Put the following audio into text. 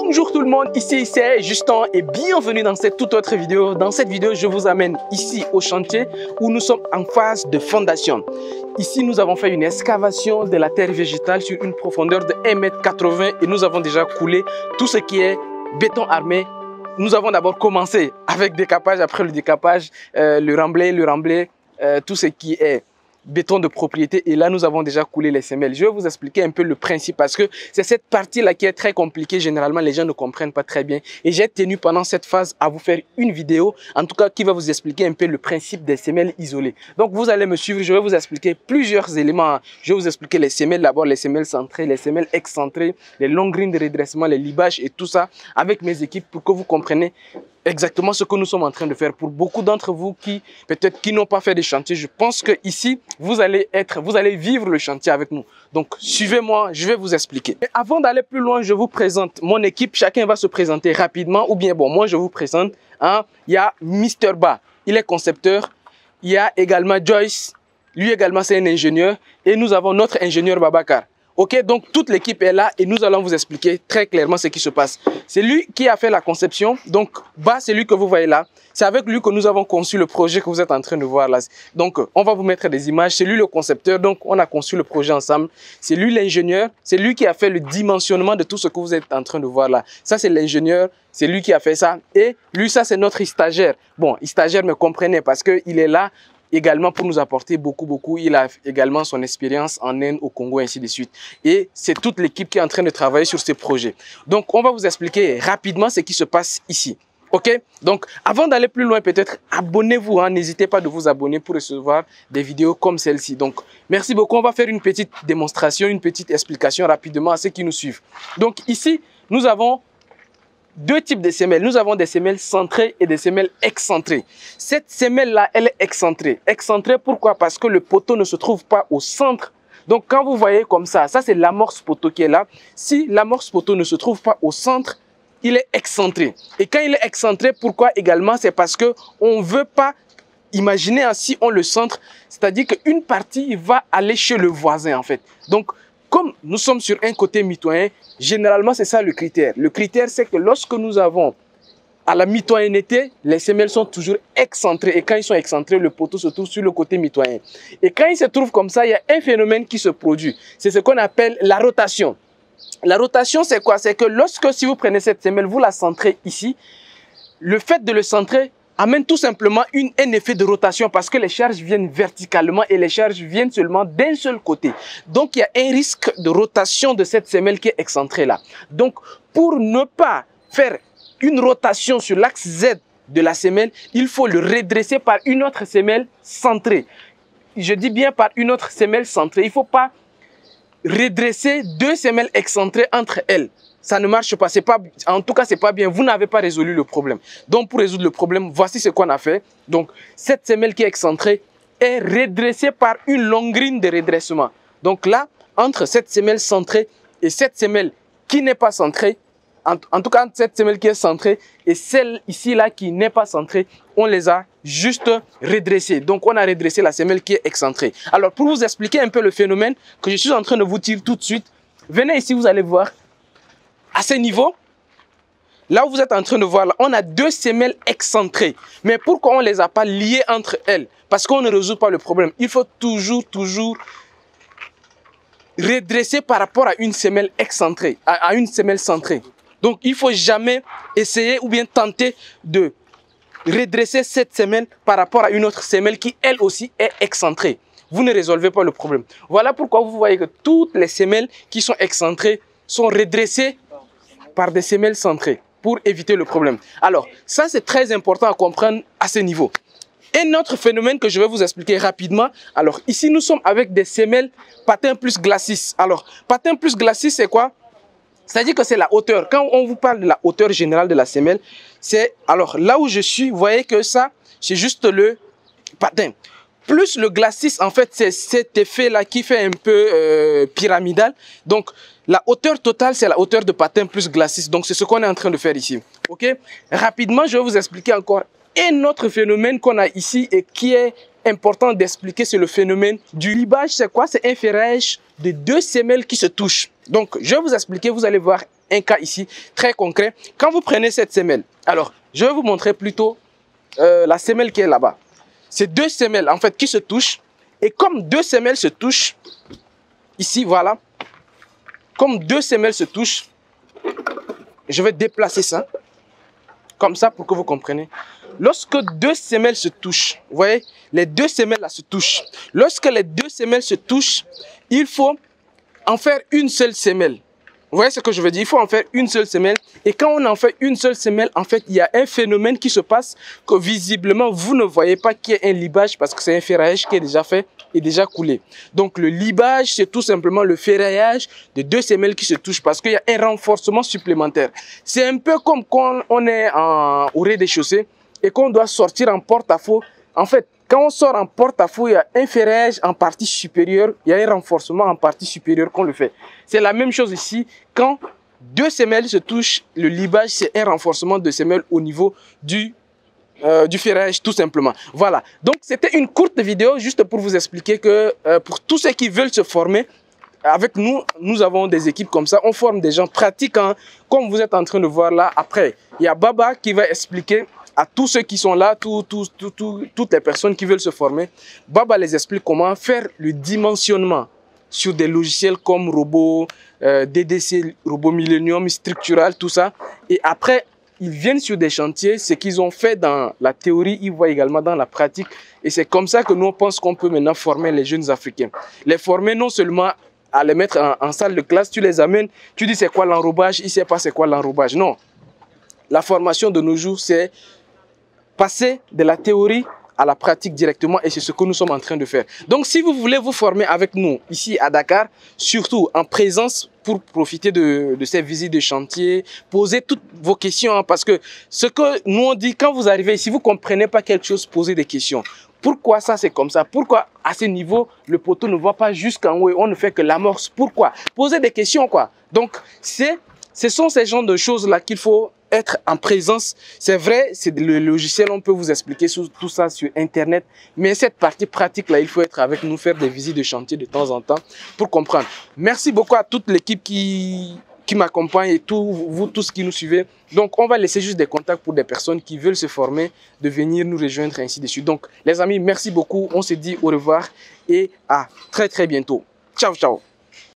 Bonjour tout le monde, ici c'est Justin et bienvenue dans cette toute autre vidéo. Dans cette vidéo, je vous amène ici au chantier où nous sommes en phase de fondation. Ici, nous avons fait une excavation de la terre végétale sur une profondeur de 1,80 m et nous avons déjà coulé tout ce qui est béton armé. Nous avons d'abord commencé avec le décapage, après le décapage, le remblai, tout ce qui est béton de propriété, et là nous avons déjà coulé les semelles. Je vais vous expliquer un peu le principe parce que c'est cette partie là qui est très compliquée. Généralement les gens ne comprennent pas très bien et j'ai tenu pendant cette phase à vous faire une vidéo en tout cas qui va vous expliquer un peu le principe des semelles isolées. Donc vous allez me suivre, je vais vous expliquer plusieurs éléments. Je vais vous expliquer les semelles, d'abord les semelles centrées, les semelles excentrées, les longues lignes de redressement, les libages et tout ça avec mes équipes pour que vous compreniez exactement ce que nous sommes en train de faire. Pour beaucoup d'entre vous qui peut-être qui n'ont pas fait de chantier, je pense que ici vous allez vivre le chantier avec nous. Donc suivez-moi, je vais vous expliquer. Et avant d'aller plus loin, je vous présente mon équipe. Chacun va se présenter rapidement, ou bien bon, moi je vous présente. Il y a Mr. Ba, il est concepteur. Il y a également Joyce, lui également c'est un ingénieur. Et nous avons notre ingénieur Babacar. Ok, donc toute l'équipe est là et nous allons vous expliquer très clairement ce qui se passe. C'est lui qui a fait la conception, donc Bas, c'est lui que vous voyez là. C'est avec lui que nous avons conçu le projet que vous êtes en train de voir là. Donc on va vous mettre des images, c'est lui le concepteur, donc on a conçu le projet ensemble. C'est lui l'ingénieur, c'est lui qui a fait le dimensionnement de tout ce que vous êtes en train de voir là. Ça c'est l'ingénieur, c'est lui qui a fait ça. Et lui, ça c'est notre stagiaire. Bon, stagiaire me comprenez parce qu'il est là également pour nous apporter beaucoup. Il a également son expérience en Inde, au Congo, ainsi de suite. Et c'est toute l'équipe qui est en train de travailler sur ces projets. Donc, on va vous expliquer rapidement ce qui se passe ici. Ok? Donc, avant d'aller plus loin, peut-être, abonnez-vous. N'hésitez pas de vous abonner pour recevoir des vidéos comme celle-ci. Donc, merci beaucoup. On va faire une petite démonstration, une petite explication rapidement à ceux qui nous suivent. Donc, ici, nous avons deux types de semelles. Nous avons des semelles centrées et des semelles excentrées. Cette semelle-là, elle est excentrée. Excentrée, pourquoi? Parce que le poteau ne se trouve pas au centre. Donc, quand vous voyez comme ça c'est l'amorce poteau qui est là. Si l'amorce poteau ne se trouve pas au centre, il est excentré. Et quand il est excentré, pourquoi également? C'est parce que on veut pas imaginer ainsi on le centre. C'est-à-dire qu'une partie va aller chez le voisin, en fait. Donc, comme nous sommes sur un côté mitoyen, généralement, c'est ça le critère. Le critère, c'est que lorsque nous avons à la mitoyenneté, les semelles sont toujours excentrées. Et quand ils sont excentrés, le poteau se trouve sur le côté mitoyen. Et quand il se trouve comme ça, il y a un phénomène qui se produit. C'est ce qu'on appelle la rotation. La rotation, c'est quoi? C'est que lorsque, si vous prenez cette semelle, vous la centrez ici, le fait de le centrer amène tout simplement un effet de rotation parce que les charges viennent verticalement et les charges viennent seulement d'un seul côté. Donc, il y a un risque de rotation de cette semelle qui est excentrée là. Donc, pour ne pas faire une rotation sur l'axe Z de la semelle, il faut le redresser par une autre semelle centrée. Je dis bien par une autre semelle centrée. Il ne faut pas redresser deux semelles excentrées entre elles. Ça ne marche pas, en tout cas, c'est pas bien. Vous n'avez pas résolu le problème. Donc, pour résoudre le problème, voici ce qu'on a fait. Donc, cette semelle qui est excentrée est redressée par une longue ligne de redressement. Donc là, entre cette semelle centrée et cette semelle qui n'est pas centrée, en tout cas, entre cette semelle qui est centrée et celle ici là qui n'est pas centrée, on les a juste redressées. Donc, on a redressé la semelle qui est excentrée. Alors, pour vous expliquer un peu le phénomène que je suis en train de vous dire tout de suite, venez ici, vous allez voir. À ce niveau, là où vous êtes en train de voir, là, on a deux semelles excentrées. Mais pourquoi on ne les a pas liées entre elles? Parce qu'on ne résout pas le problème. Il faut toujours redresser par rapport à une semelle excentrée, à une semelle centrée. Donc, il ne faut jamais essayer ou bien tenter de redresser cette semelle par rapport à une autre semelle qui, elle aussi, est excentrée. Vous ne résolvez pas le problème. Voilà pourquoi vous voyez que toutes les semelles qui sont excentrées sont redressées par des semelles centrées pour éviter le problème. Alors, ça c'est très important à comprendre à ce niveau. Un autre phénomène que je vais vous expliquer rapidement. Alors, ici nous sommes avec des semelles patin plus glacis. Alors, patin plus glacis c'est quoi? C'est-à-dire que c'est la hauteur. Quand on vous parle de la hauteur générale de la semelle, c'est alors là où je suis, vous voyez que ça, c'est juste le patin. Plus le glacis, en fait, c'est cet effet-là qui fait un peu pyramidal. Donc, la hauteur totale, c'est la hauteur de patin plus glacis. Donc, c'est ce qu'on est en train de faire ici. OK? Rapidement, je vais vous expliquer encore un autre phénomène qu'on a ici et qui est important d'expliquer, c'est le phénomène du libage. C'est quoi? C'est un ferrage de deux semelles qui se touchent. Donc, je vais vous expliquer, vous allez voir un cas ici très concret. Quand vous prenez cette semelle, alors je vais vous montrer plutôt la semelle qui est là-bas. C'est deux semelles en fait qui se touchent. Et comme deux semelles se touchent, ici voilà, comme deux semelles se touchent, je vais déplacer ça, comme ça pour que vous compreniez. Lorsque deux semelles se touchent, vous voyez, les deux semelles là se touchent. Lorsque les deux semelles se touchent, il faut en faire une seule semelle. Vous voyez ce que je veux dire? Il faut en faire une seule semelle. Et quand on en fait une seule semelle, en fait, il y a un phénomène qui se passe que visiblement, vous ne voyez pas qu'il y ait un libage parce que c'est un ferraillage qui est déjà fait et déjà coulé. Donc, le libage, c'est tout simplement le ferraillage de deux semelles qui se touchent parce qu'il y a un renforcement supplémentaire. C'est un peu comme quand on est au rez-de-chaussée et qu'on doit sortir en porte-à-faux. En fait, quand on sort en porte-à-faux, il y a un ferrage en partie supérieure, il y a un renforcement en partie supérieure qu'on le fait. C'est la même chose ici. Quand deux semelles se touchent, le libage, c'est un renforcement de semelles au niveau du ferrage, tout simplement. Voilà. Donc, c'était une courte vidéo juste pour vous expliquer que pour tous ceux qui veulent se former, avec nous, nous avons des équipes comme ça. On forme des gens pratiquants, comme vous êtes en train de voir là. Après, il y a Baba qui va expliquer à tous ceux qui sont là, toutes les personnes qui veulent se former. Baba les explique comment faire le dimensionnement sur des logiciels comme Robot, DDC, Robot Millennium, Structural, tout ça. Et après, ils viennent sur des chantiers. Ce qu'ils ont fait dans la théorie, ils voient également dans la pratique. Et c'est comme ça que nous, on pense qu'on peut maintenant former les jeunes Africains. Les former non seulement à les mettre en salle de classe, tu les amènes, tu dis c'est quoi l'enrobage, il ne sait pas c'est quoi l'enrobage. Non. La formation de nos jours, c'est passer de la théorie à la pratique directement et c'est ce que nous sommes en train de faire. Donc, si vous voulez vous former avec nous ici à Dakar, surtout en présence pour profiter de ces visites de chantier, posez toutes vos questions hein, parce que ce que nous on dit quand vous arrivez ici, vous ne comprenez pas quelque chose, posez des questions. Pourquoi ça c'est comme ça? Pourquoi à ce niveau, le poteau ne va pas jusqu'en haut et on ne fait que l'amorce? Pourquoi? Posez des questions quoi. Donc, ce sont ces genres de choses-là qu'il faut être en présence. C'est vrai, c'est le logiciel, on peut vous expliquer tout ça sur Internet. Mais cette partie pratique-là, il faut être avec nous, faire des visites de chantier de temps en temps pour comprendre. Merci beaucoup à toute l'équipe qui m'accompagne et vous tous qui nous suivez. Donc, on va laisser juste des contacts pour des personnes qui veulent se former, de venir nous rejoindre ainsi de suite. Donc, les amis, merci beaucoup. On se dit au revoir et à très, très bientôt. Ciao, ciao.